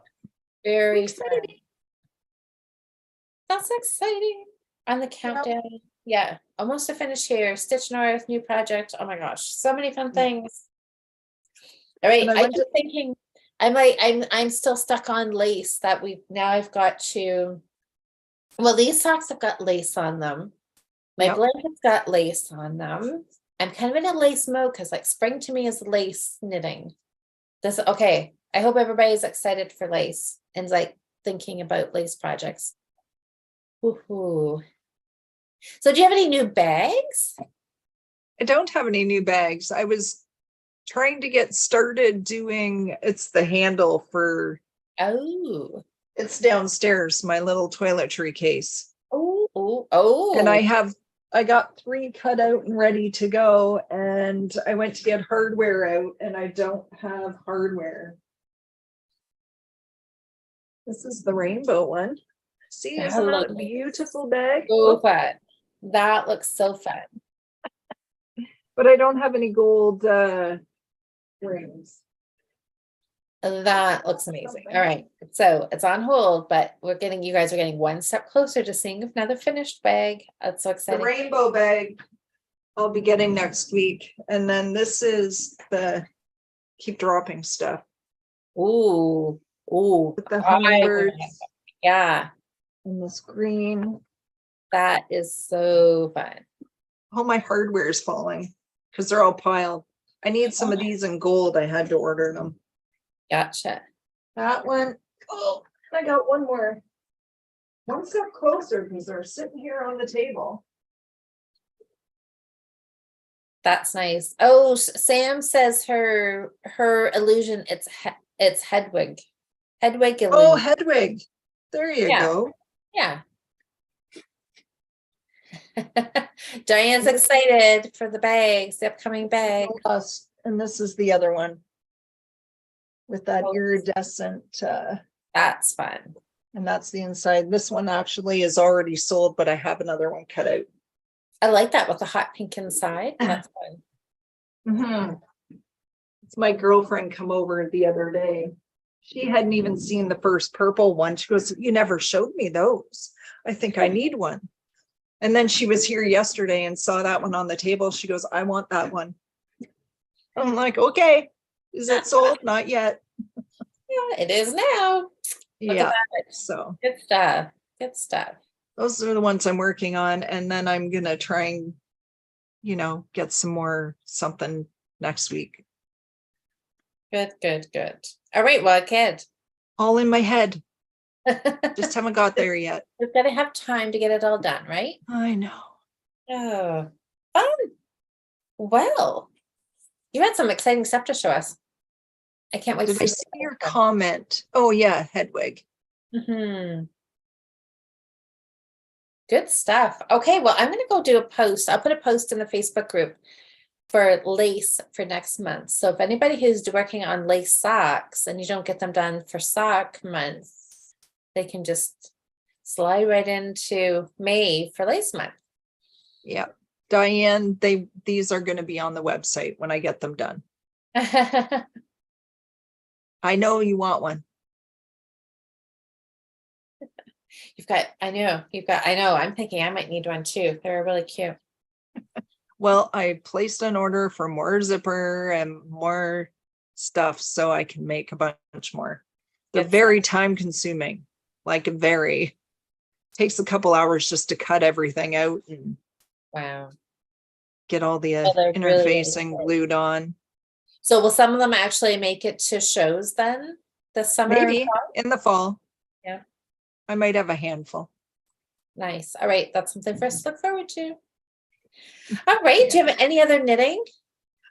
Very exciting. That's exciting. On the countdown. Yeah. Almost to finish here. Stitch North, new project. Oh my gosh. So many fun things. All right. And I I went keep thinking I'm still stuck on lace that I've got to. Well, these socks have got lace on them. My blanket's got lace on them. I'm kind of in a lace mode because like spring to me is lace knitting. Okay. I hope everybody's excited for lace and like thinking about lace projects. Woohoo. So do you have any new bags? I don't have any new bags. I was trying to get started doing, it's the handle for, it's downstairs, my little toiletry case. And I got 3 cut out and ready to go. And I went to get hardware out and I don't have hardware. This is the rainbow one. See, isn't that a beautiful bag? So fun. That looks so fun. But I don't have any gold rings. That looks amazing. All right. So it's on hold, but you guys are getting one step closer to seeing another finished bag. That's so The exciting. rainbow bag I'll be getting next week. And then this is the keep dropping stuff. Ooh. With the hummingbirds. Yeah. And this green. That is so fun. All my hardware is falling because they're all piled. I need some of these in gold. I had to order them. Gotcha. That one. Oh, I got one more. One step closer because they're sitting here on the table. That's nice. Oh, Sam says her illusion, it's Hedwig. Hedwig illusion. Oh, Hedwig. There you go. Yeah. Diane's excited for the bags, the upcoming bag. And this is the other one with that iridescent. That's fun. And that's the inside. This one actually is already sold, but I have another one cut out. I like that with the hot pink inside. That's fun. It's my girlfriend come over the other day. She hadn't even seen the first purple one. She goes, "You never showed me those. I think I need one." And then she was here yesterday and saw that one on the table. She goes, "I want that one." I'm like, "Okay, is it sold?" Not yet. Yeah, it is now. Yeah. So good stuff. Good stuff. Those are the ones I'm working on. And then I'm going to try and, get some more something next week. Good, good, good. All right. Well, kid. All in my head. Just haven't got there yet. We've got to have time to get it all done, right? I know. Oh, fun. Well, you had some exciting stuff to show us. I can't wait to see your comment. Oh, yeah, Hedwig. Good stuff. Okay, well, I'm going to go do a post. I'll put a post in the Facebook group for lace for next month. So if anybody who's working on lace socks and you don't get them done for sock month, they can just slide right into May for lace month. Yeah. Diane, these are going to be on the website when I get them done. I know you want one. I know, I'm thinking I might need one too. They're really cute. Well, I placed an order for more zipper and more stuff so I can make a bunch more. They're very time consuming, takes a couple hours just to cut everything out and get all the interfacing really glued on. So will some of them actually make it to shows then this summer? Maybe in the fall. Yeah. I might have a handful. Nice. All right. That's something for us to look forward to. All right. Do you have any other knitting?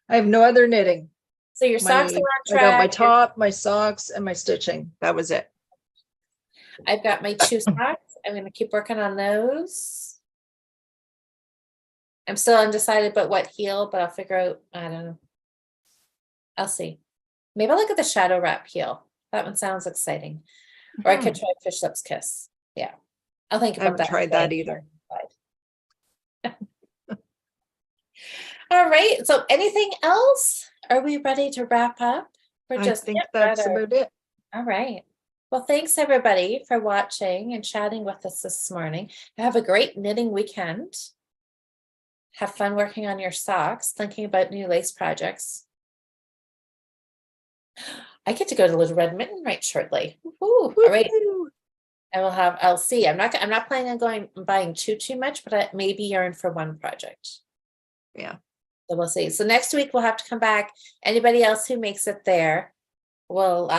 I have no other knitting. So your socks are on track. I got my top, my socks, and my stitching. That was it. I've got my 2 socks. I'm going to keep working on those. I'm still undecided about what heel, but I'll figure out. I don't know. I'll see. Maybe I'll look at the shadow wrap heel. That one sounds exciting. Or I could try Fish Lips Kiss. Yeah. I'll think about that. I haven't tried that either. All right. So anything else? Are we ready to wrap up? I think that's about it. All right. Well, thanks everybody for watching and chatting with us this morning. Have a great knitting weekend. Have fun working on your socks, thinking about new lace projects. I get to go to Little Red Mitten right shortly. All right. I'll see. I'm not planning on buying too much, but maybe yarn for one project. Yeah. So we'll see. So next week we'll have to come back. Anybody else who makes it there, will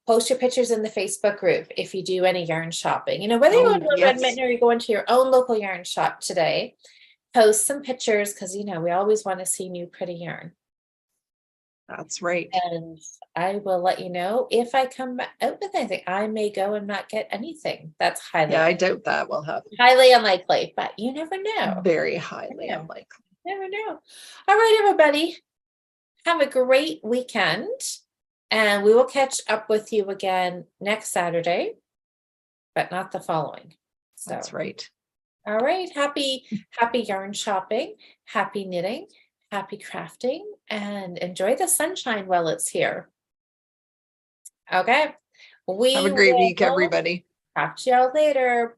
post your pictures in the Facebook group if you do any yarn shopping. Whether you go to a Red Mitten or you go into your own local yarn shop today, post some pictures because we always want to see new pretty yarn. That's right. And I will let you know if I come out with anything. I may go and not get anything. That's highly. Yeah, I doubt that will happen. Highly unlikely, but you never know. Very highly unlikely. Never know. All right, everybody. Have a great weekend. And we will catch up with you again next Saturday, but not the following. So, that's right. All right. Happy yarn shopping, happy knitting, happy crafting, and enjoy the sunshine while it's here. Okay. Have a great week, everybody. Talk to y'all later.